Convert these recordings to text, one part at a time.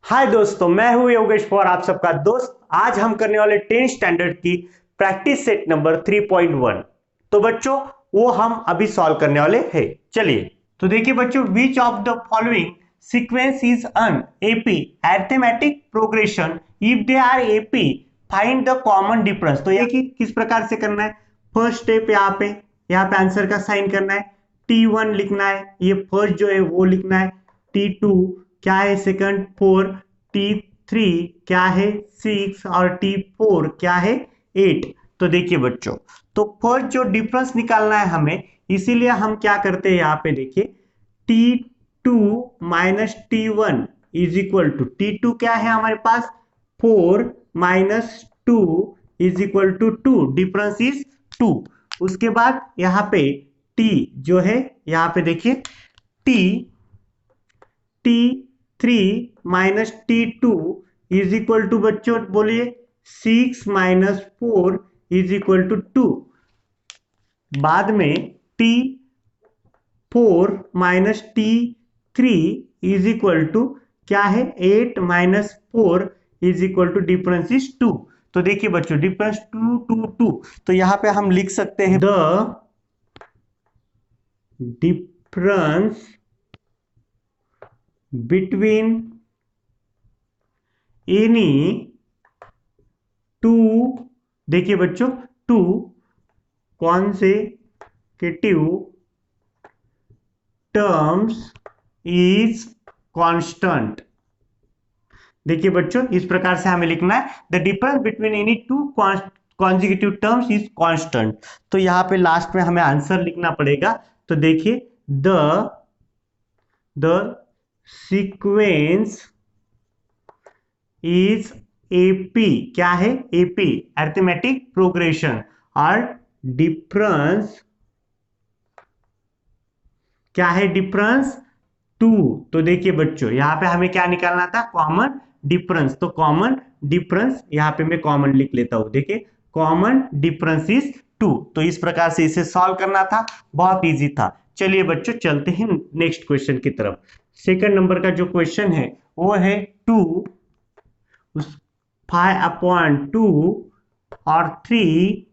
हाय दोस्तों, मैं हूं योगेश पवार, आप सबका दोस्त। आज हम करने वाले 10th स्टैंडर्ड की प्रैक्टिस सेट नंबर 3.1। तो बच्चों, वो हम अभी सॉल्व करने वाले हैं। चलिए, तो देखिए बच्चों, which of the following sequence is an AP arithmetic progression if they are AP, find the common difference. तो ये कि किस प्रकार से करना है। फर्स्ट स्टेप यहाँ पे आंसर का साइन करना है। T1 लिखना है, ये फर्स्ट जो है वो लिखना है। T2 क्या है, सेकंड 4। T3 क्या है, 6। और T4 क्या है, 8। तो देखिए बच्चों, तो फर्स्ट जो डिफरेंस निकालना है हमें, इसीलिए हम क्या करते हैं, यहाँ पे देखिए T2 minus T1 is equal to T2 क्या है हमारे पास 4 minus 2 is equal to 2, difference is 2। उसके बाद यहाँ पे T जो है, यहाँ पे देखिए T3 minus T2 is equal to, बच्चों बोलिए 6 माइनस 4 इज इक्वल टू 2। बाद में T4 minus T3 is equal to क्या है, 8 minus 4 is equal to, difference is 2। तो देखिए बच्चों, डिफरेंस 2 2 2। तो यहां पे हम लिख सकते हैं the difference between any two, देखिए बच्चों, two consecutive terms is constant. देखिए बच्चों, इस प्रकार से हमें लिखना है, the difference between any two consecutive terms is constant. तो यहां पे लास्ट में हमें आंसर लिखना पड़ेगा। तो देखिए, द सीक्वेंस इज एपी, क्या है, एपी अरिथमेटिक प्रोग्रेशन। और डिफरेंस क्या है, डिफरेंस 2। तो देखिए बच्चों, यहां पे हमें क्या निकालना था, कॉमन डिफरेंस। तो कॉमन डिफरेंस यहां पे मैं कॉमन लिख लेता हूं। देखिए, कॉमन डिफरेंस इज 2। तो इस प्रकार से इसे सॉल्व करना था, बहुत इजी था। चलिए बच्चों, चलते हैं नेक्स्ट क्वेश्चन की तरफ। सेकंड नंबर का जो क्वेश्चन है वो है 2 5/2 और 3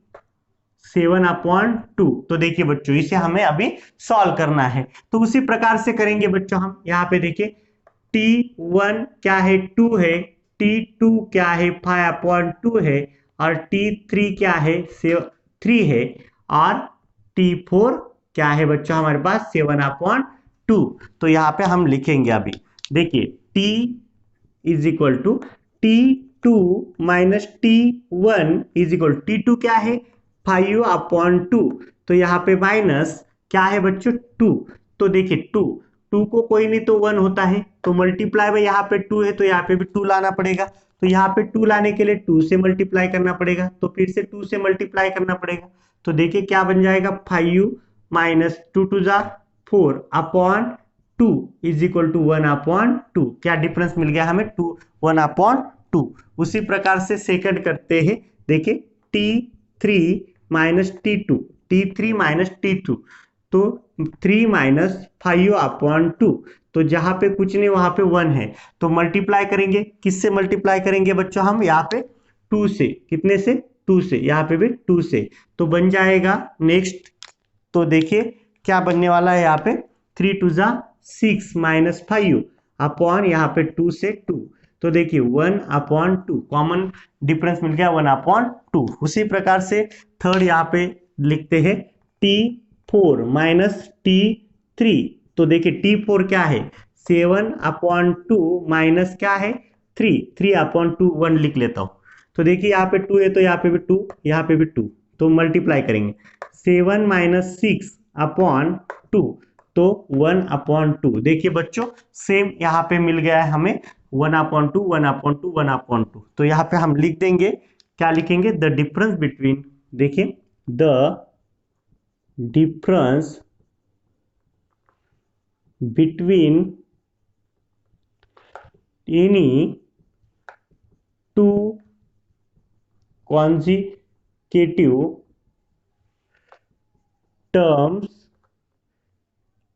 7/2। तो देखिए बच्चों, इसे हमें अभी सॉल्व करना है। तो उसी प्रकार से करेंगे बच्चों। हम यहाँ पे देखिए, T1 क्या है, 2 है। T2 क्या है, 5/2 है। और T3 क्या है, 3 है। और T4 क्या है बच्चों हमारे पास, 7/2। तो यहाँ पे हम लिखेंगे अभी। देखिए, T is equal to T2 minus T1 is equal T two क्या है, 5/2। तो यहाँ पे माइनस क्या है बच्चों, 2। तो देखिए, 2 को कोई नहीं तो 1 होता है, तो मल्टीप्लाई में यहाँ पे 2 है तो यहाँ पे भी 2 लाना पड़ेगा। तो यहाँ पे 2 लाने के लिए 2 से मल्टीप्लाई करना पड़ेगा, तो फिर से 2 से मल्टीप्लाई करना पड़ेगा। तो देखिए क्या बन जाएगा, 5 माइनस 2 टू जा 4/2 इज इक्वल टू 1/2। क्या डिफरेंस मिल गया हमें, 1/2। उसी प्रकार से सेकंड करते हैं। देखिए, T3 minus T2, T3 minus T2, तो 3 माइनस 5/2। तो जहां पे कुछ नहीं वहां पे 1 है, तो मल्टीप्लाई करेंगे, किससे मल्टीप्लाई करेंगे बच्चों, हम यहाँ पे 2 से। कितने से, 2 से। यहाँ पे भी 2 से। तो बन जाएगा नेक्स्ट। तो देखिए क्या बनने वाला है, यहाँ पे 3 टू जा 6 माइनस 5 अपॉन यहाँ पे 2 से 2। तो देखिए 1/2, कॉमन डिफरेंस मिल गया 1/2। उसी प्रकार से थर्ड यहाँ पे लिखते हैं, T4 माइनस T3। तो देखिए T4 क्या है, 7/2 माइनस क्या है, 3/2, 1 लिख लेता हूँ। तो देखिए यहाँ पे 2 है तो यहाँ पे भी 2, यहाँ पे भी 2। तो मल्टीप्लाई करेंगे, 7 माइनस 6/2, तो 1/2। देखिए बच्चों, सेम यहाँ पे मिल गया है हमें 1/2 1/2 1/2। तो यहाँ पे हम लिख देंगे, क्या लिखेंगे, द डिफरेंस बिटवीन, देखिए the difference between any to consecutive terms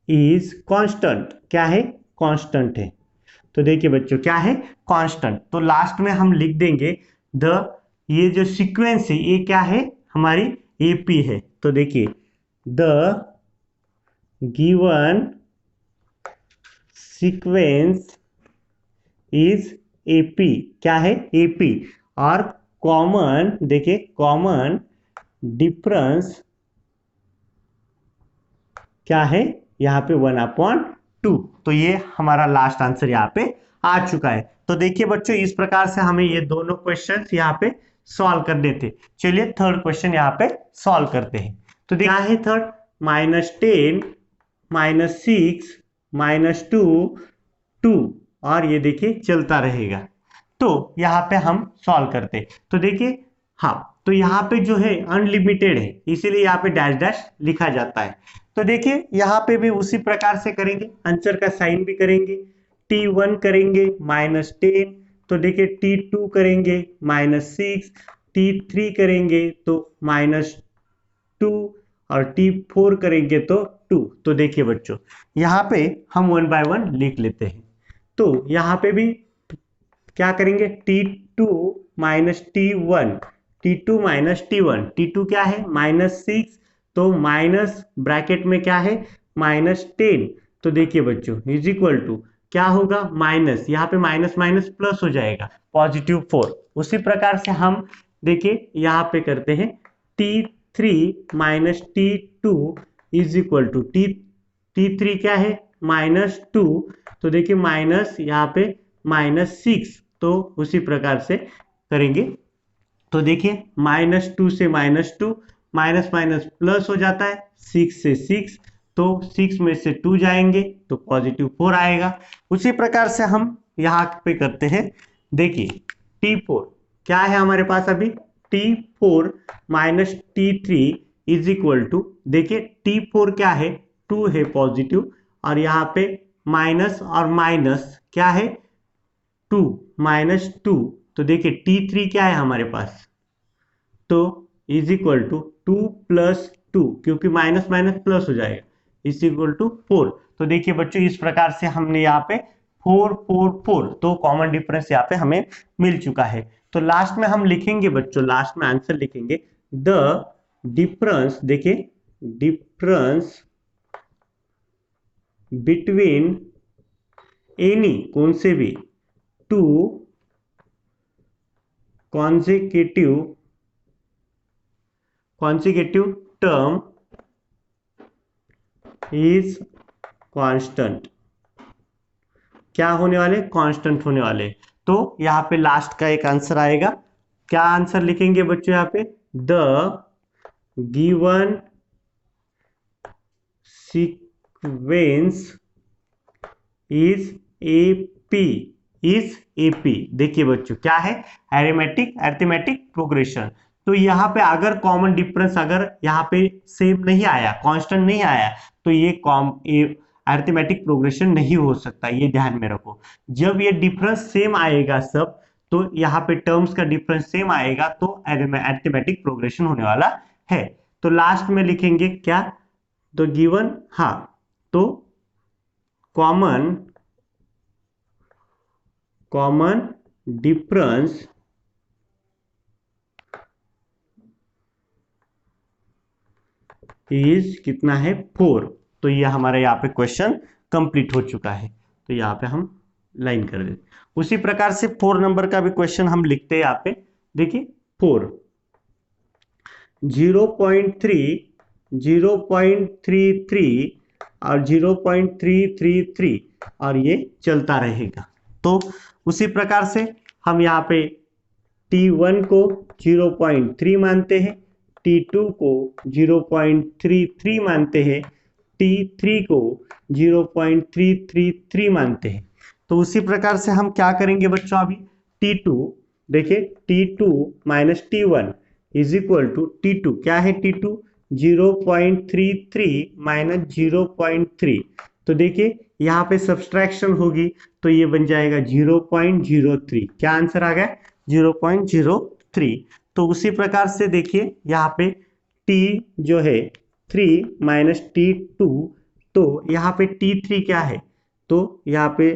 is constant. क्या है, कांस्टेंट है। तो देखिए बच्चों क्या है, कांस्टेंट। तो लास्ट में हम लिख देंगे ये जो सीक्वेंस है ये क्या है, हमारी एपी है। तो देखिए the given sequence is AP, क्या है, एपी। और कॉमन, देखिए कॉमन डिफरेंस क्या है, यहाँ पे 1/2। तो ये हमारा लास्ट आंसर यहाँ पे आ चुका है। तो देखिए बच्चों इस प्रकार से हमें ये दोनों क्वेश्चंस यहाँ पे सॉल्व करने थे। चलिए थर्ड क्वेश्चन यहाँ पे सॉल्व करते हैं। तो क्या है थर्ड, -10 -6 -2 2, और ये देखिए चलता रहेगा। तो यहाँ पे हम सॉल्व करते हैं। तो देखिए हाँ, तो यहाँ पे जो है अनलिमिटेड है, इसीलिए यहाँ पे डैश डैश लिखा जाता है। तो देखिए यहाँ पे भी उसी प्रकार से करेंगे, आंसर का साइन भी करेंगे। T1 करेंगे -10, तो देखिए T2 करेंगे -6, T3 करेंगे तो -2, और T4 करेंगे तो 2। तो देखिए बच्चों यहाँ पे हम 1 बाय 1 लिख लेते हैं। तो यहाँ पे भी क्या करेंगे, T2 -T1, T2 -T1, T2 क्या है -6, तो माइनस ब्रैकेट में क्या है -10। तो देखिए बच्चों इज इक्वल टू क्या होगा, माइनस, यहाँ पे माइनस माइनस प्लस हो जाएगा, +4। उसी प्रकार से हम देखिए यहाँ पे करते हैं T3 -T2 is equal to T3 क्या है -2, तो देखिए माइनस यहाँ पे -6। तो उसी प्रकार से करेंगे। तो देखिए -2 से -2, माइनस माइनस प्लस हो जाता है, 6 से 6, तो 6 में से 2 जाएंगे तो +4 आएगा। उसी प्रकार से हम यहाँ पे करते हैं। देखिए T4 क्या है हमारे पास अभी, T4 -T3 is equal to, देखिए T4 क्या है, 2 है पॉजिटिव, और यहाँ पे माइनस और माइनस क्या है 2 -2। तो देखिए T3 क्या है हमारे पास, तो इज इक्वल टू 2 + 2, क्योंकि माइनस माइनस प्लस हो जाएगा, इज इक्वल टू 4। तो देखिए बच्चों इस प्रकार से हमने यहाँ पे 4 4 4, तो कॉमन डिफरेंस यहाँ पे हमें मिल चुका है। तो लास्ट में हम लिखेंगे बच्चों, लास्ट में आंसर लिखेंगे द डिफरेंस, देखिए डिफरेंस बिटवीन एनी, कौन से भी, 2 consecutive term is constant, क्या होने वाले, कांस्टेंट होने वाले। तो यहाँ पे लास्ट का एक आंसर आएगा, क्या आंसर लिखेंगे बच्चों यहाँ पे, the given sequence is AP, देखिए बच्चों क्या है, अरिथमेटिक प्रोग्रेशन। तो यहाँ पे अगर कॉमन डिफरेंस अगर यहाँ पे सेम नहीं आया, कांस्टेंट नहीं आया, तो ये अरिथमेटिक प्रोग्रेशन नहीं हो सकता, ये ध्यान में रखो। जब ये डिफरेंस सेम आएगा सब, तो यहाँ पे टर्म्स का डिफरेंस सेम आएगा, तो अरिथमेटिक प्रोग्रेशन होने वाला है। तो लास्ट में लिखेंगे क्या, तो गिवन, हाँ, तो कॉमन डिफरेंस इज कितना है, 4। तो ये हमारा यहाँ पे क्वेश्चन कंप्लीट हो चुका है। तो यहाँ पे हम लाइन कर देते। उसी प्रकार से 4 नंबर का भी क्वेश्चन हम लिखते हैं यहाँ पे। देखिए 4 0.3 0.33 और 0.333 और ये चलता रहेगा। तो उसी प्रकार से हम यहाँ पे T1 को 0.3 मानते हैं, T2 को 0.33 मानते हैं, T3 को 0.333 मानते हैं। तो उसी प्रकार से हम क्या करेंगे बच्चों, अभी T2, देखिए T2 -T1 is equal to T2 क्या है, T2 0.33 - 0.3। तो देखिए यहाँ पे सब्सट्रैक्शन होगी, तो ये बन जाएगा 0.03। क्या आंसर आ गया, 0.03। तो उसी प्रकार से देखिए यहाँ पे T जो है 3 - T2, तो यहाँ पे T3 क्या है, तो यहाँ पे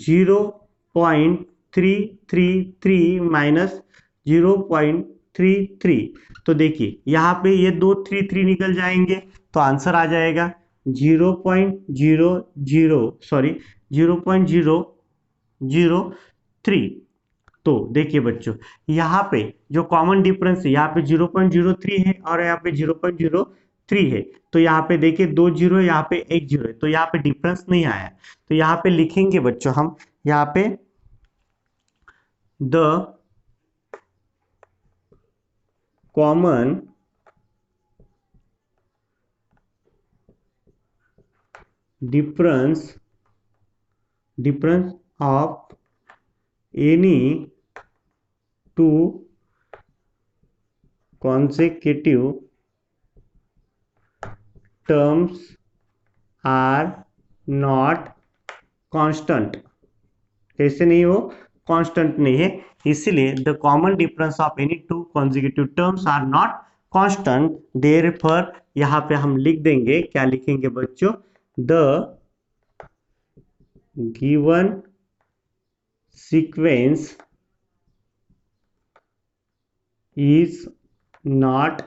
0.333 माइनस 0.33। तो देखिए यहाँ पे ये दो 3 निकल जाएंगे तो आंसर आ जाएगा 0.003। तो देखिए बच्चों, यहाँ पे जो कॉमन डिफरेंस है यहाँ पे 0.03 है और यहाँ पे 0.03 है। तो यहाँ पे देखिए 2 जीरो, यहाँ पे 1 जीरो है, तो यहाँ पे डिफरेंस नहीं आया। तो यहाँ पे लिखेंगे बच्चों हम यहाँ पे the common difference of any two consecutive terms are not constant। कैसे नहीं हो, कांस्टेंट नहीं है, इसलिए the common difference of any two consecutive terms are not constant. Therefore यहाँ पे हम लिख देंगे, क्या लिखेंगे बच्चों, the given sequence is not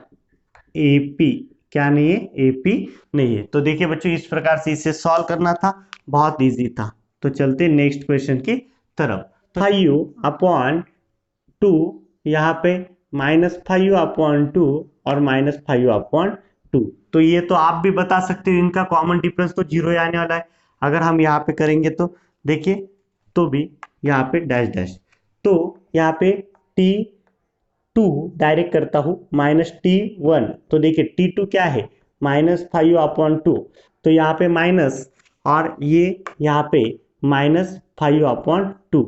AP. क्या नहीं है, एपी नहीं है। तो देखिए बच्चों, इस प्रकार से इसे सॉल्व करना था, बहुत इजी था। तो चलते नेक्स्ट क्वेश्चन की तरफ। तो 5/2 यहाँ पे -5/2 और -5/2। तो ये तो आप भी बता सकते हो, इनका कॉमन डिफरेंस तो जीरो आने वाला है। अगर हम यहाँ पे करेंगे तो देखिए, तो भी यहाँ पे डैश डैश, तो यहाँ पे T2 डायरेक्ट करता हूँ -T1। तो देखिए T2 क्या है, -5/2। तो यहाँ पे माइनस और ये यहाँ पे -5/2।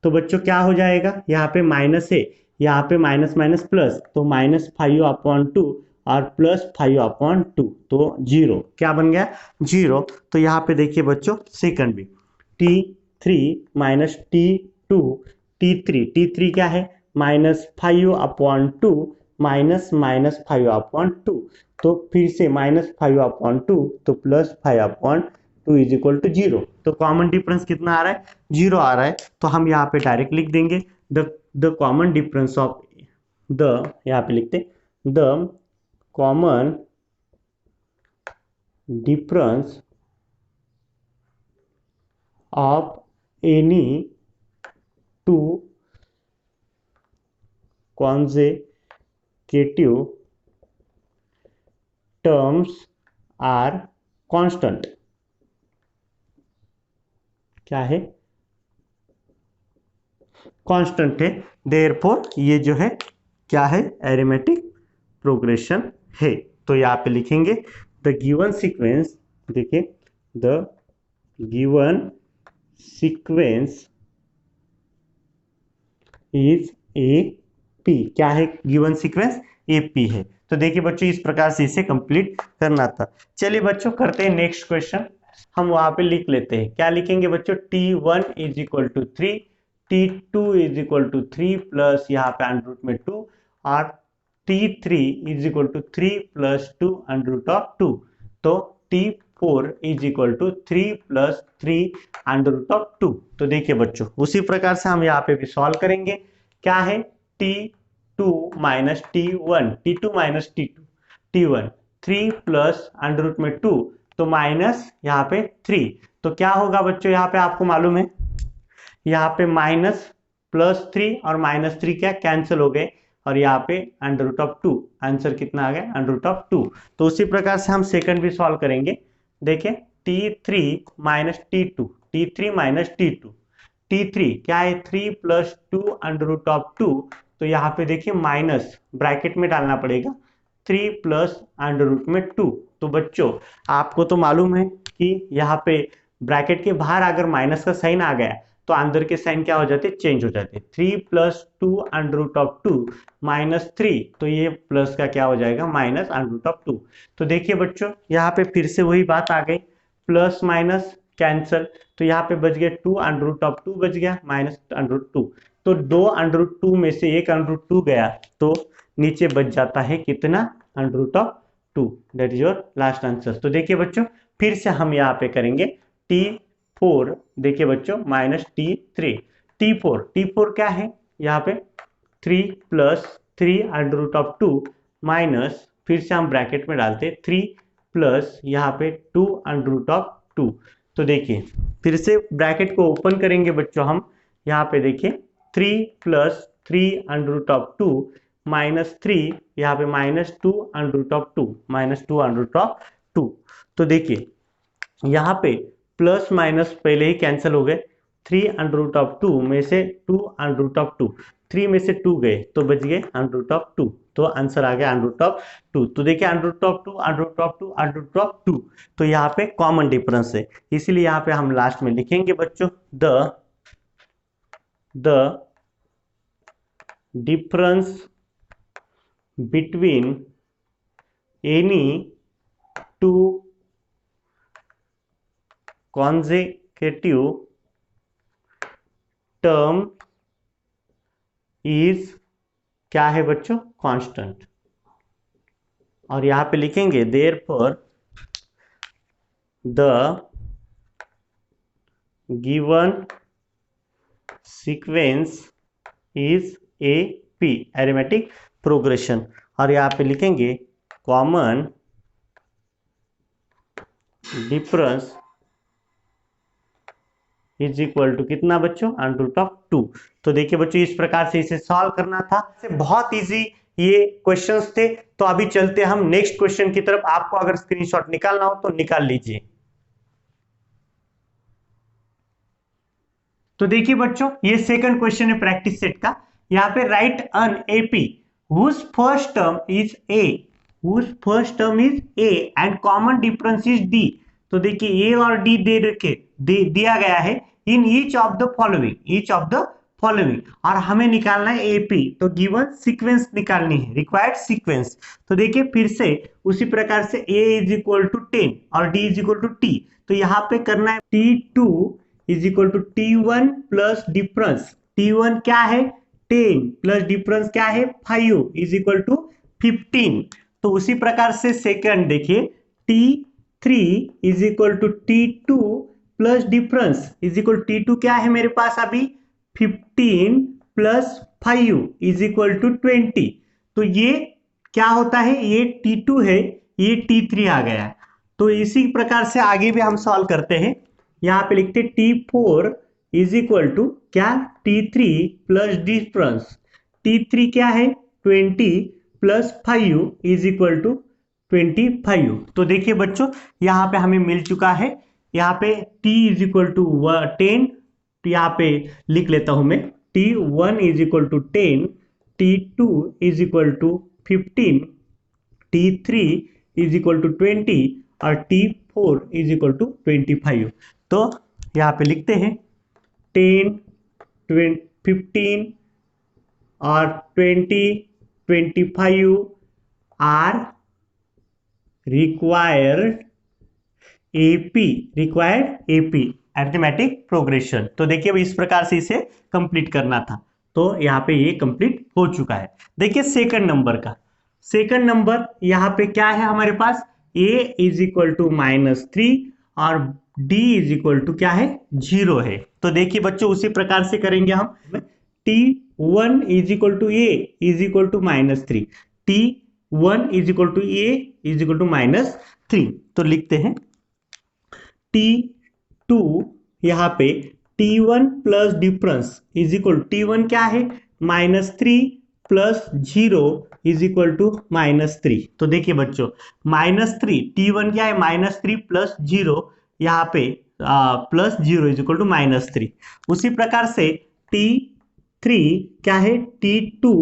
तो बच्चों क्या हो जाएगा, यहाँ पे माइनस है, यहाँ पे माइनस माइनस प्लस, तो -5/2 और +5/2, तो जीरो। क्या बन गया, जीरो। तो यहाँ पे देखिए बच्चों सेकंड भी, T3 -T2, T3 क्या है, -5/2 -5/2। तो फिर से -5/2 तो +5/2 इज इक्वल टू जीरो। तो कॉमन डिफरेंस कितना आ रहा है, जीरो आ रहा है। तो हम यहाँ पे डायरेक्ट लिख देंगे the common difference of the, यहाँ पे लिखते the common difference of any two consecutive terms are constant। क्या है, कांस्टेंट है। देयरफॉर ये जो है क्या है, एरिथमेटिक प्रोग्रेशन है। तो यहाँ पे लिखेंगे द गिवन सीक्वेंस, देखिए the given sequence is A P. क्या है, गिवन सीक्वेंस ए पी है। तो देखिए बच्चों, इस प्रकार से इसे कंप्लीट करना था। चलिए बच्चों करते हैं नेक्स्ट क्वेश्चन। हम वहां पे लिख लेते हैं, क्या लिखेंगे बच्चों, T1 is equal to 3, T2 is equal to 3 plus यहाँ पे अंडर रूट में 2, और T3 is equal to 3 plus 2 under root of 2। तो T4 is equal to 3 plus 3 under root of 2। तो देखिए बच्चों, उसी प्रकार से हम यहाँ पे भी सॉल्व करेंगे। क्या है, T2 minus T1, T2 minus T2, T1 3 plus under root में 2, तो माइनस यहाँ पे 3। तो क्या होगा बच्चों, यहाँ पे आपको मालूम है, यहाँ पे -+3 और -3 क्या कैंसिल हो गए, और यहाँ पे अंडर रूट ऑफ 2, आंसर कितना आ गया, अंडर रूट ऑफ 2। तो उसी प्रकार से हम सेकंड भी सॉल्व करेंगे। देखिए T3 minus T2, T3 minus T2, T3 क्या है, 3 प्लस 2 अंडर रूट ऑफ 2। तो यहाँ पे देखिए माइनस ब्रैकेट में डालना पड़ेगा, 3 प्लस अंडर रूट में 2। तो बच्चों आपको तो मालूम है कि यहाँ पे ब्रैकेट के बाहर अगर माइनस का साइन आ गया तो अंदर के साइन क्या हो जाते, चेंज हो जाते। 3 प्लस 2 अंडर रूट ऑफ 2 -3, तो ये प्लस का क्या हो जाएगा, माइनस अंडर रूट ऑफ 2। तो देखिए बच्चों, यहाँ पे फिर से वही बात आ गई, प्लस माइनस कैंसल, तो यहाँ पे बच गया 2 अंडर रूट ऑफ 2 बच गया, माइनस अंडर रूट 2। तो 2 अंडर रूट 2 में से एक अंडर रूट 2 गया, तो नीचे बच जाता है कितना, under root of 2। That is your last answer. तो देखिए बच्चों, फिर से हम यहाँ पे करेंगे, T4 4 देखिए बच्चों माइनस T3 T4 क्या है यहाँ पे 3 plus 3 under root of 2 minus फिर से हम ब्रैकेट में डालते 3 प्लस यहाँ पे 2 अंडर रूट ऑफ 2। तो देखिए फिर से ब्रैकेट को ओपन करेंगे बच्चों हम यहाँ पे देखिए 3 plus 3 under root of 2 minus 3 यहाँ पे minus 2 under root of 2 minus 2 under root of 2। तो देखिए यहाँ पे प्लस माइनस पहले ही कैंसिल हो गए 3 अंडर रूट ऑफ 2 में से 2 अंडर रूट ऑफ 2 3 में से 2 गए तो बच गए अंडर रूट ऑफ 2 तो आंसर आ गया अंडर रूट ऑफ 2। तो देखिए under root of 2 under root of 2 under root of 2 तो यहाँ पे कॉमन डिफरेंस है इसीलिए यहाँ पे हम लास्ट में लिखेंगे बच्चों the difference between any two consecutive term is क्या है बच्चों कांस्टेंट और यहां पे लिखेंगे therefore the given sequence is A P arithmetic progression और यहां पे लिखेंगे common difference is equal to कितना बच्चों अंडर रूट ऑफ 2। तो देखिए बच्चों इस प्रकार से इसे सॉल्व करना था बहुत इजी ये क्वेश्चंस थे। तो अभी चलते हम नेक्स्ट क्वेश्चन की तरफ आपको अगर स्क्रीनशॉट निकालना हो तो निकाल लीजिए। तो देखिए बच्चों ये सेकंड क्वेश्चन है प्रैक्टिस सेट का। यहाँ पे right an AP whose first term is a and common difference is d। तो देखिए a और d दिया गया है in each of the following और हमें निकालना है एपी तो गिवन सीक्वेंस निकालनी है रिक्वायर्ड सीक्वेंस। तो देखिए फिर से उसी प्रकार से a इज इक्वल टू 10 और d is equal to t तो यहाँ पे करना है t2 is equal to t1 plus difference t1 क्या है 10 प्लस डिफरेंस क्या है 5 इज इक्वल टू 15। तो उसी प्रकार से सेकंड देखिए t3 is equal to t2 plus difference is equal t2 क्या है मेरे पास अभी 15 प्लस 5 इज इक्वल टू 20। तो ये क्या होता है ये t2 है ये t3 आ गया। तो इसी प्रकार से आगे भी हम सॉल्व करते हैं। यहाँ पे लिखते t4 इज इक्वल टू क्या t3 प्लस डिफरेंस t3 क्या है 20 प्लस 5 इज इक्वल टू 25। तो देखिए बच्चों यहाँ पे हमें मिल चुका है यहाँ पे t इज इक्वल टू 10 यहाँ पे लिख लेता हूं मैं t1 is equal to 10 t2 is equal to 15 t3 is equal to 20 और t4 इज इक्वल टू 25। तो यहाँ पे लिखते हैं 10 15 और 20 25 are required AP arithmetic progression. तो देखिए इस प्रकार से इसे कंप्लीट करना था तो यहाँ पे ये कंप्लीट हो चुका है। देखिए सेकंड नंबर यहाँ पे क्या है हमारे पास a इज इक्वल टू -3 और d इज इक्वल टू क्या है 0 है। तो देखिए बच्चों उसी प्रकार से करेंगे हम t1 is equal to a is equal to -3 t1 is equal to a is equal to -3। तो लिखते हैं t2 यहाँ पे t1 plus difference is equal t1 क्या है -3 प्लस 0 इज इक्वल टू -3। तो देखिए बच्चों -3 t1 क्या है -3 प्लस 0 यहाँ पे प्लस 0 इज इक्वल टू -3। उसी प्रकार से t3 क्या है t2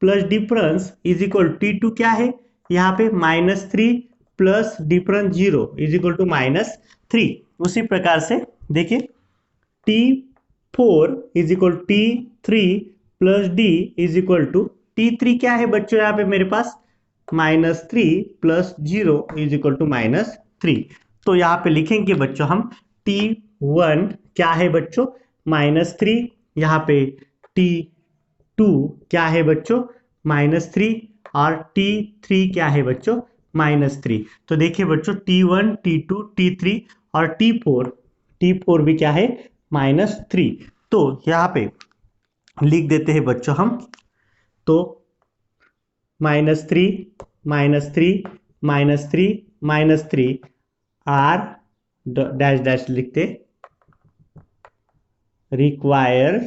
plus difference is equal t2 क्या है यहाँ पे -3 plus difference 0 is equal to -3। उसी प्रकार से देखिए t4 is equal t3 plus d is equal to t3 क्या है बच्चों यहाँ पे मेरे पास -3 प्लस 0 इज इक्वल टू -3। तो यहाँ पे लिखेंगे बच्चों हम t1 क्या है बच्चों -3 यहाँ पे t2 क्या है बच्चों -3 और t3 क्या है बच्चों -3। तो देखिए बच्चों t1 t2 t3 और T4 भी क्या है -3। तो यहाँ पे लिख देते हैं बच्चों हम, तो -3 -3 -3 -3 आर डैश डैश लिखते रिक्वायर्ड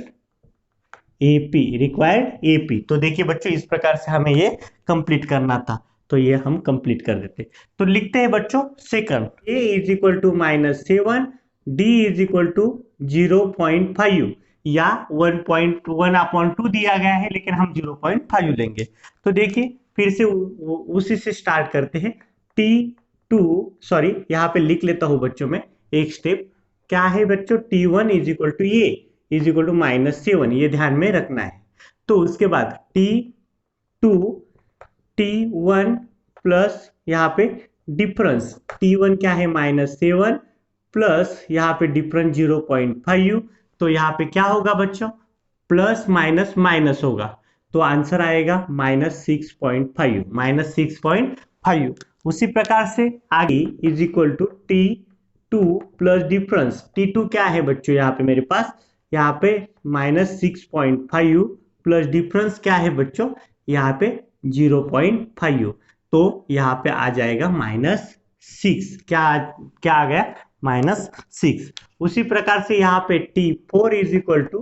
एपी। तो देखिए बच्चों इस प्रकार से हमें ये कंप्लीट करना था, तो ये हम कंप्लीट कर देते। तो लिखते हैं बच्चों second, a is equal to -7, d is equal to 0.5 या 1.1/2 दिया गया है, लेकिन हम 0.5 लेंगे। तो देखिए फिर से उसी से स्टार्ट करते हैं। T2 सॉरी यहाँ पे लिख लेता हूँ बच्चों में एक स्टेप, क्या है बच्चों T1 is equal to a is equal to -7, ये ध्यान में रखना है। तो उसके बाद T2 T1 प्लस यहाँ पे डिफरेंस T1 क्या है -7 प्लस यहाँ पे डिफरेंस 0.5, तो यहाँ पे क्या होगा बच्चों प्लस माइनस माइनस होगा, तो आंसर आएगा -6.5। उसी प्रकार से आगे is equal to T2 plus difference, T2 क्या है बच्चों यहाँ पे मेरे पास, यहाँ पे -6.5 प्लस डिफरेंस क्या है बच्चों यहाँ पे 0.5, तो यहाँ पे आ जाएगा -6। क्या क्या आ गया -6। उसी प्रकार से यहाँ पे T4 is equal to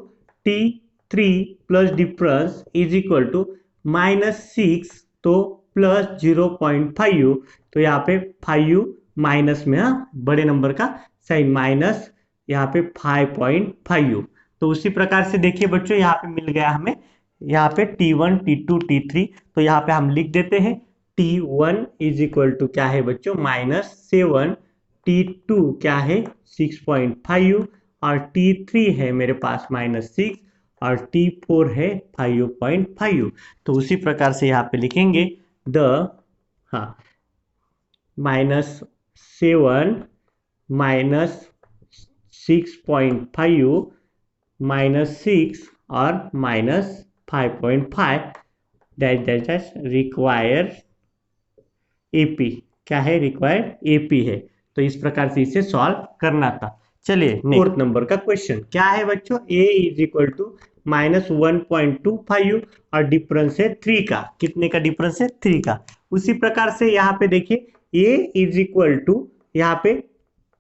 T3 plus difference is equal to -6, तो प्लस 0.5, तो यहाँ पे 5 माइनस में बड़े नंबर का साइन माइनस यहाँ पे 5.5। तो उसी प्रकार से देखिए बच्चों यहाँ पे मिल गया हमें यहाँ पे T1 T2 T3, तो यहाँ पे हम लिख देते हैं T1 इज इक्वल टू क्या है बच्चों -7, T2 क्या है 6.5 और T3 है मेरे पास -6 और T4 है 5.5। तो उसी प्रकार से यहाँ पे लिखेंगे हाँ -7 -6.5 -6 और -5.5 dash dash dash require AP, क्या है रिक्वायर्ड एपी है। तो इस प्रकार से इसे सॉल्व करना था। चलिए फोर्थ नंबर का क्वेश्चन क्या है बच्चों, a इज इक्वल टू -1.25 और डिफरेंस है 3 का, कितने का डिफरेंस है 3 का। उसी प्रकार से यहाँ पे देखिए a इज इक्वल टू यहाँ पे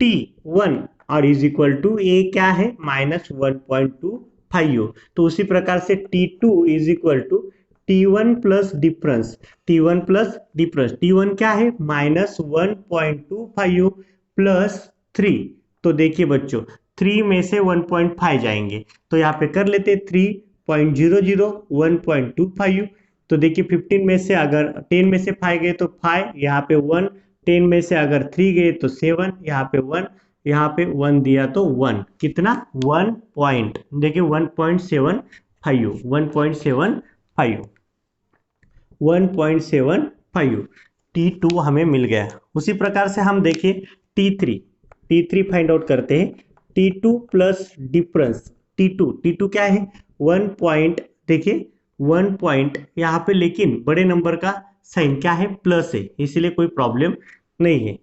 T1 और इज इक्वल टू a क्या है -1.25, तो उसी प्रकार से T2 is equal to T1 plus difference, T1 plus difference, T1 क्या है -1.25 प्लस 3। तो देखिए बच्चों 3 में से 1.5 जाएंगे, तो यहाँ पे कर लेते 3.00 1.25। तो देखिए 15 में से अगर 10 में से 5 गए तो 5, यहाँ पे 1, 10 में से अगर 3 गए तो 7, यहाँ पे 1, यहाँ पे 1 दिया तो 1, कितना 1 पॉइंट, देखिए 1.75 T2 हमें मिल गया। उसी प्रकार से हम देखिए T3 फाइंड आउट करते हैं। T2 प्लस डिफरेंस T2 क्या है 1 पॉइंट, देखिए 1 पॉइंट यहाँ पे, लेकिन बड़े नंबर का साइन क्या है प्लस है, इसलिए कोई प्रॉब्लम नहीं है।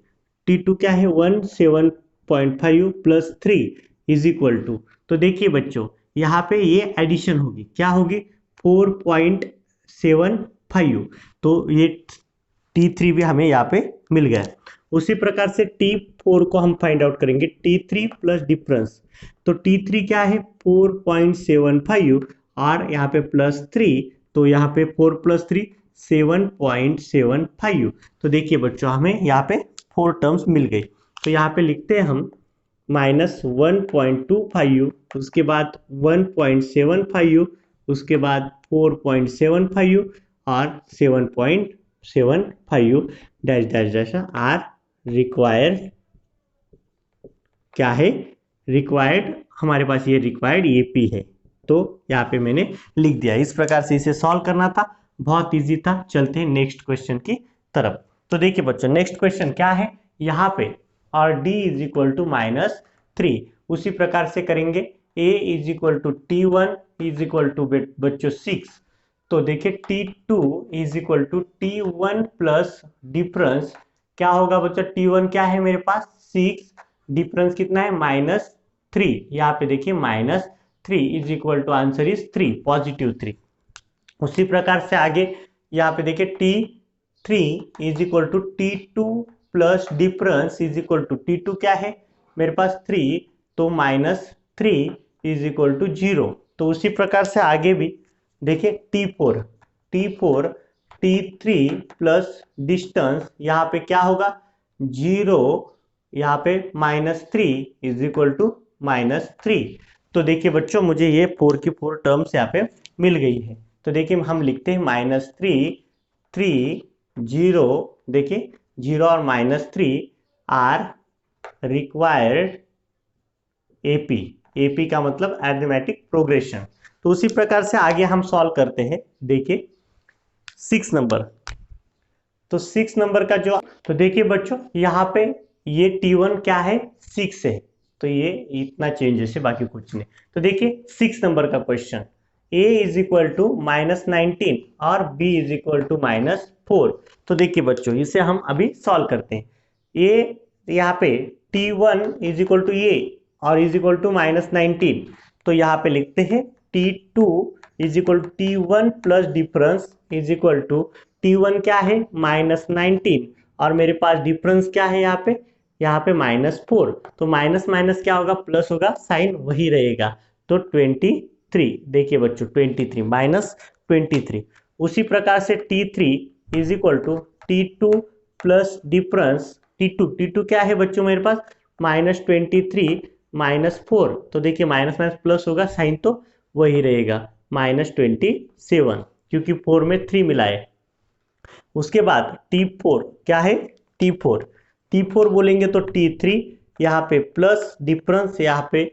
T2 क्या है 17.5 प्लस 3 इज इक्वल टू, तो देखिए बच्चों यहाँ पे ये एडिशन होगी, क्या होगी 4.75, तो ये T3 भी हमें यहाँ पे मिल गया। उसी प्रकार से T4 को हम फाइंड आउट करेंगे, T3 प्लस डिफरेंस, तो T3 क्या है 4.75 और यहाँ पे प्लस 3, तो यहाँ पे 4 प्लस 3 7.75। तो देखिए बच्चों हमें यहाँ पे 4 टर्म्स मिल गई, तो यहाँ पे लिखते हैं हम -1.25, उसके बाद 1.75, उसके बाद 4.75 और 7.75 dash dash dash are required, क्या है रिक्वायर्ड, हमारे पास ये रिक्वायर्ड एपी है। तो यहाँ पे मैंने लिख दिया। इस प्रकार से इसे सॉल्व करना था, बहुत इजी था। चलते हैं नेक्स्ट क्वेश्चन की तरफ। तो देखिए बच्चों नेक्स्ट क्वेश्चन क्या है यहाँ पे, और d इज इक्वल टू -3 उसी प्रकार से करेंगे। a is equal to T1 is equal to बच्चों 6, तो देखिए T2 is equal to T1 plus difference क्या होगा बच्चों, T1 क्या है मेरे पास 6, डिफरेंस कितना है 3, यहाँ पे देखिए -3 is equal to answer is 3, +3। उसी प्रकार से आगे यहाँ पे देखिए T3 is equal to T2 plus difference is equal to T2 क्या है मेरे पास 3, तो -3 इज इक्वल टू 0। तो उसी प्रकार से आगे भी देखिए T4 T3 प्लस डिस्टेंस यहाँ पे क्या होगा 0, यहाँ पे -3 इज इक्वल टू -3। तो देखिए बच्चों मुझे ये 4 की 4 टर्म्स यहाँ पे मिल गई है। तो देखिए हम लिखते हैं -3 3 0, देखिए 0 और -3 आर रिक्वायर्ड एपी का मतलब अरिथमेटिक प्रोग्रेशन। तो उसी प्रकार से आगे हम सॉल्व करते हैं। देखिए 6 नंबर, तो 6 नंबर का जो, तो देखिए बच्चों यहाँ पे ये T1 क्या है 6 है, तो ये इतना चेंजेस है बाकी कुछ नहीं। तो देखिए 6 नंबर का question, a is equal to -19 और b इज इक्वल टू -4। तो देखिए बच्चों इसे हम अभी सॉल्व करते हैं। a यहाँ पे T1 is equal to a और इज इक्वल टू -19, तो यहाँ पे लिखते हैं T2 is equal to T1 plus difference is equal to T1 क्या है -19 और मेरे पास डिफरेंस क्या है यहाँ पे -4। तो माइनस माइनस क्या होगा प्लस होगा, साइन वही रहेगा, तो 23। देखिए बच्चों 23 -23। उसी प्रकार से T3 is equal to T2 plus difference T2 क्या है बच्चों मेरे पास -23 -4। तो देखिए माइनस माइनस प्लस होगा, साइन तो वही रहेगा -27, क्योंकि 4 में 3 मिलाए। उसके बाद T4 क्या है T4 बोलेंगे तो T3 यहाँ पे प्लस डिफरेंस यहाँ पे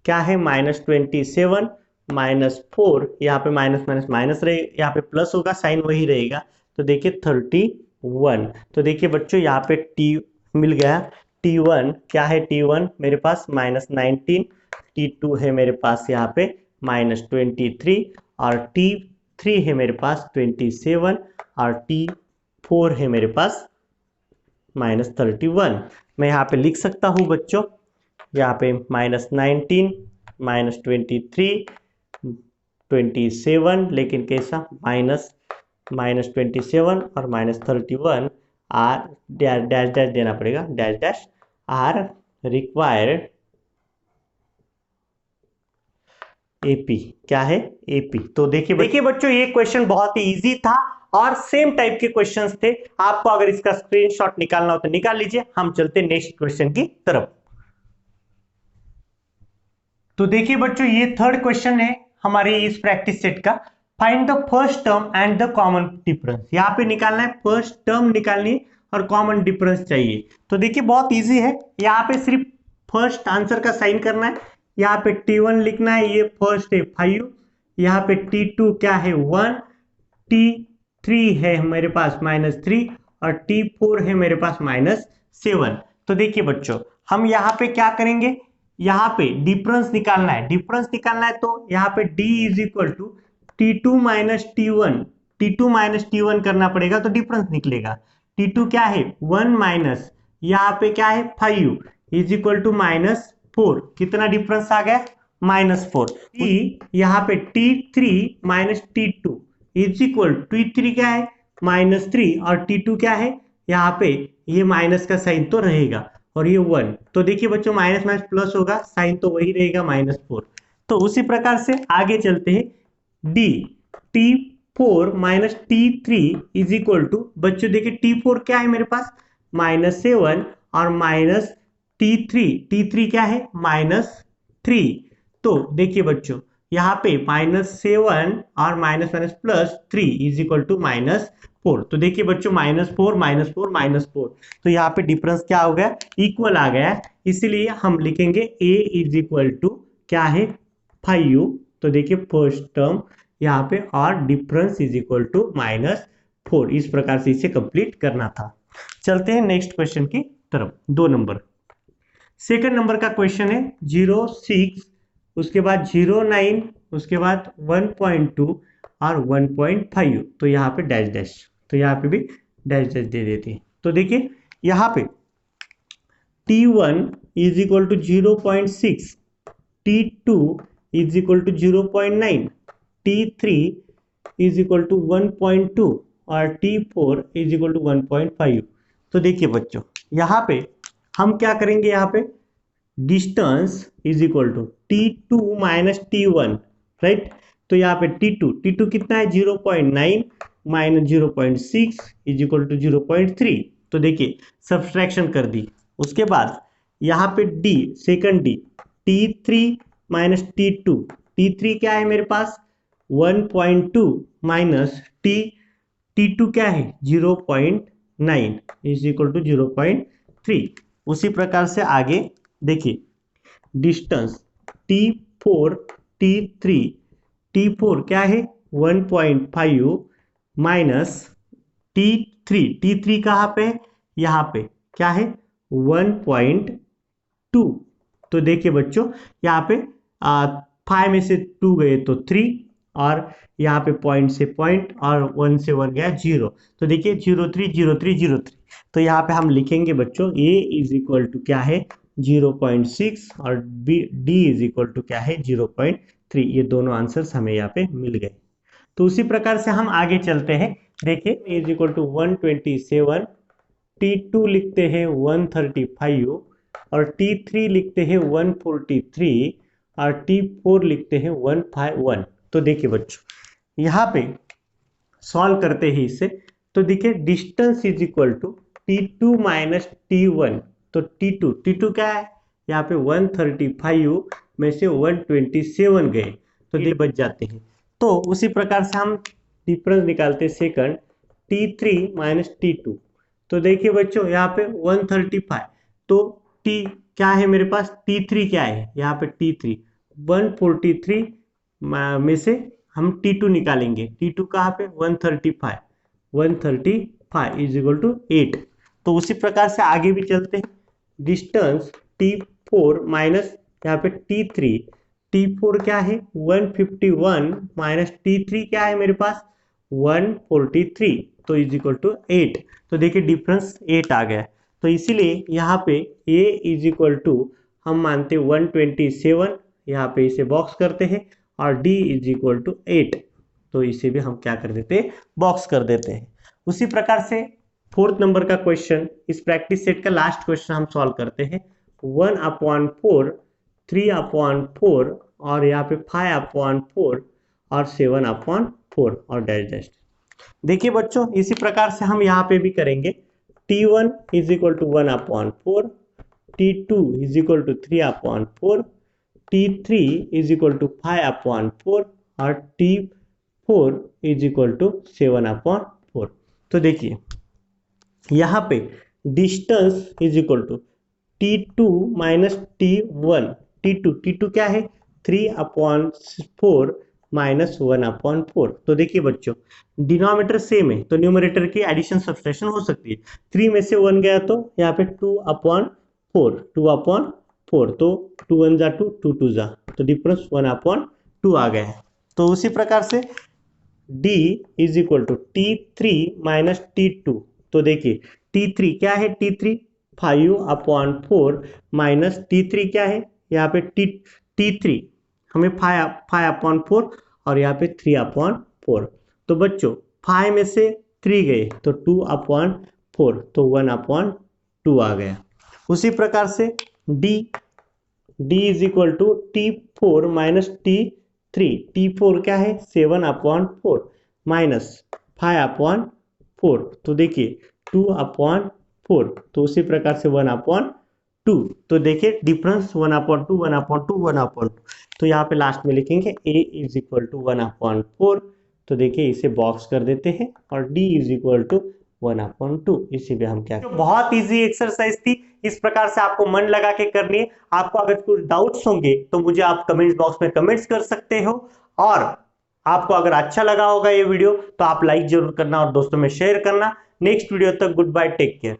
क्या है -27 -4, यहाँ पे माइनस माइनस माइनस रहे, यहाँ पे प्लस होगा, साइन वही रहेगा, तो देखिए 31। तो देखिए बच्चों यहाँ पे T मिल गया। T1 क्या है T1 मेरे पास -19, T2 है मेरे पास यहाँ पे -23 और T3 है मेरे पास 27 और T4 है मेरे पास -31। मैं यहाँ पे लिख सकता हूँ बच्चों, यहाँ पे -19 -23 27, लेकिन कैसा -27 और -31 आर डैश डैश देना पड़ेगा, dash dash are required AP, क्या है एपी। तो देखिए बच्चों ये क्वेश्चन बहुत ही इजी था और सेम टाइप के क्वेश्चंस थे। आपको अगर इसका स्क्रीनशॉट निकालना हो तो निकाल लीजिए। हम चलते नेक्स्ट क्वेश्चन की तरफ। तो देखिए बच्चों ये थर्ड क्वेश्चन है हमारे इस प्रैक्टिस सेट का। Find the first term and the common difference. यहाँ पे निकालना है, फर्स्ट टर्म निकालनी और कॉमन डिफरेंस चाहिए। तो देखिए बहुत इजी है, यहाँ पे सिर्फ फर्स्ट आंसर का साइन करना है। यहाँ पे T1 लिखना है, ये फर्स्ट है 5, यहाँ पे T2 क्या है 1, T3 है मेरे पास -3 और T4 है मेरे पास -7। तो देखिए बच्चों हम यहाँ पे क्या करेंगे, यहाँ पे डिफरेंस निकालना है। डिफरेंस निकालना है तो यहाँ पे D is equal to T2 minus T1 करना पड़ेगा, तो डिफरेंस निकलेगा। T2 क्या है 1 माइनस यहाँ पे क्या है 5 इज इक्वल टू -4। कितना डिफरेंस आ गया -4। यहाँ पे T3 minus T2 is equal T3 क्या है -3 और T2 क्या है, यहाँ पे ये माइनस का साइन तो रहेगा और ये 1। तो देखिए बच्चों माइनस माइनस प्लस होगा, साइन तो वही रहेगा -4। तो उसी प्रकार से आगे चलते हैं। D T4 minus T3 is equal to, बच्चों देखिए T4 क्या है मेरे पास -7 और माइनस T3 क्या है -3। तो देखिए बच्चों यहाँ पे -7 और +3 इज इक्वल टू -4। तो देखिए बच्चों -4 -4 तो यहाँ पे डिफरेंस क्या हो गया, इक्वल आ गया, इसीलिए हम लिखेंगे A इज इक्वल टू क्या है 5। तो देखिए फर्स्ट टर्म यहाँ पे और डिफरेंस इज इक्वल टू -4। इस प्रकार से इसे कंप्लीट करना था। चलते हैं नेक्स्ट क्वेश्चन की तरफ। 2 नंबर, सेकंड नंबर का क्वेश्चन है 0.6, उसके बाद 0.9, उसके बाद 1.2 और 1.5। तो यहाँ पे डैश डैश, तो यहाँ पे भी डैश डैश दे देते हैं। तो देखिए यहाँ पे T1 is equal to 0.6 T2 is equal to 0.9, T3 is equal to 1.2 और T4 इज इक्वल टू 1.5। तो देखिए बच्चों यहाँ पे हम क्या करेंगे, यहाँ पे distance is equal to T2 minus T1, right. तो यहाँ पे T2 कितना है 0.9 माइनस 0.6 इज इक्वल टू 0.3। तो देखिए सब्सट्रैक्शन कर दी। उसके बाद यहाँ पे D, second D, T3 minus T2 क्या है मेरे पास 1.2 माइनस T2 क्या है 0.9 इज इक्वल टू 0.3। उसी प्रकार से आगे देखिए डिस्टेंस T4 T3 क्या है 1.5 माइनस T3 कहाँ पे यहाँ पे क्या है 1.2। तो देखिए बच्चों यहाँ पे 5 में से 2 गए तो 3 और यहाँ पे पॉइंट से पॉइंट और 1 से 1 गया 0। तो देखिए 0.3 तो यहाँ पे हम लिखेंगे बच्चों A इज इक्वल टू क्या है 0.6 और D इज इक्वल टू क्या है 0.3। ये दोनों आंसर्स हमें यहाँ पे मिल गए। तो उसी प्रकार से हम आगे चलते हैं। देखिए A is equal to 127, T2 लिखते हैं 135 और T3 लिखते हैं 143 और T4 लिखते हैं 151। तो देखिए बच्चों यहाँ पे सॉल्व करते हैं इसे। तो देखिए distance is equal to T2 minus T1। तो T2 क्या है यहाँ पे 135 में से 127 गए तो ये बच जाते हैं। तो उसी प्रकार से हम डिफरेंस निकालते हैं सेकंड T3 माइनस T2। तो देखिए बच्चों यहाँ पे 135 तो T क्या है मेरे पास T3 क्या है यहाँ पे T3 143 में से हम T2 निकालेंगे। T2 कहाँ पे 135 इज इक्वल टू 8। तो उसी प्रकार से आगे भी चलते हैं। डिस्टेंस T4 माइनस यहाँ पे T4 क्या है 151 माइनस T3 क्या है मेरे पास 143 तो इज इक्वल टू 8। तो देखिए डिफरेंस 8 आ गया। तो इसीलिए यहाँ पे A इज इक्वल टू हम मानते 127, यहाँ पे इसे बॉक्स करते हैं और D इज इक्वल टू 8। तो इसे भी हम क्या कर देते हैं बॉक्स कर देते हैं। उसी प्रकार से 4th नंबर का क्वेश्चन, इस प्रैक्टिस सेट का लास्ट क्वेश्चन हम सॉल्व करते हैं। 1/4, 3/4 और यहाँ पे 5/4 और 7/4 और डैश डैश। देखिए बच्चों इसी प्रकार से हम यहाँ पे भी करेंगे। T1 is equal to 1/4, T2 is equal to 3/4, T3 is equal to 5/4 और T4 इज इक्वल टू 7/4। तो देखिए यहाँ पे distance is equal to T2 minus T1। T2 क्या है 3/4 माइनस 1/4। तो देखिए बच्चों डिनोमिनेटर सेम है तो न्यूमरेटर की एडिशन सब्सट्रैक्शन हो सकती है। 3 में से 1 गया तो यहाँ पे 2/4 तो 2 1 जा 2 2 2 जा तो डिफरेंस 1/2 आ गया है। तो उसी प्रकार से D is equal to T3 minus T2। तो देखिए T3 क्या है T3 5/4 माइनस T3 क्या है यहाँ पे T3 हमें 5/4 और यहाँ पे 3/4। तो बच्चों 5 में से 3 गए तो 2/4 तो 1/2 आ गया। उसी प्रकार से D is equal to T4 minus T4 क्या है 7/4 माइनस 5/4। तो देखिए 2/4 तो उसी प्रकार से 1/2। तो देखिए डिफरेंस 1/2 तो यहाँ पे लास्ट में लिखेंगे A इज इक्वल टू 1/4। तो देखिए इसे बॉक्स कर देते हैं और D इज इक्वल टू 1/2। इसी पे हम क्या बहुत इजी एक्सरसाइज थी। इस प्रकार से आपको मन लगा के करनी है। आपको अगर कुछ डाउट्स होंगे तो मुझे आप कमेंट बॉक्स में कमेंट्स कर सकते हो और आपको अगर अच्छा लगा होगा ये वीडियो तो आप लाइक जरूर करना और दोस्तों में शेयर करना। नेक्स्ट वीडियो तक गुड बाय, टेक केयर।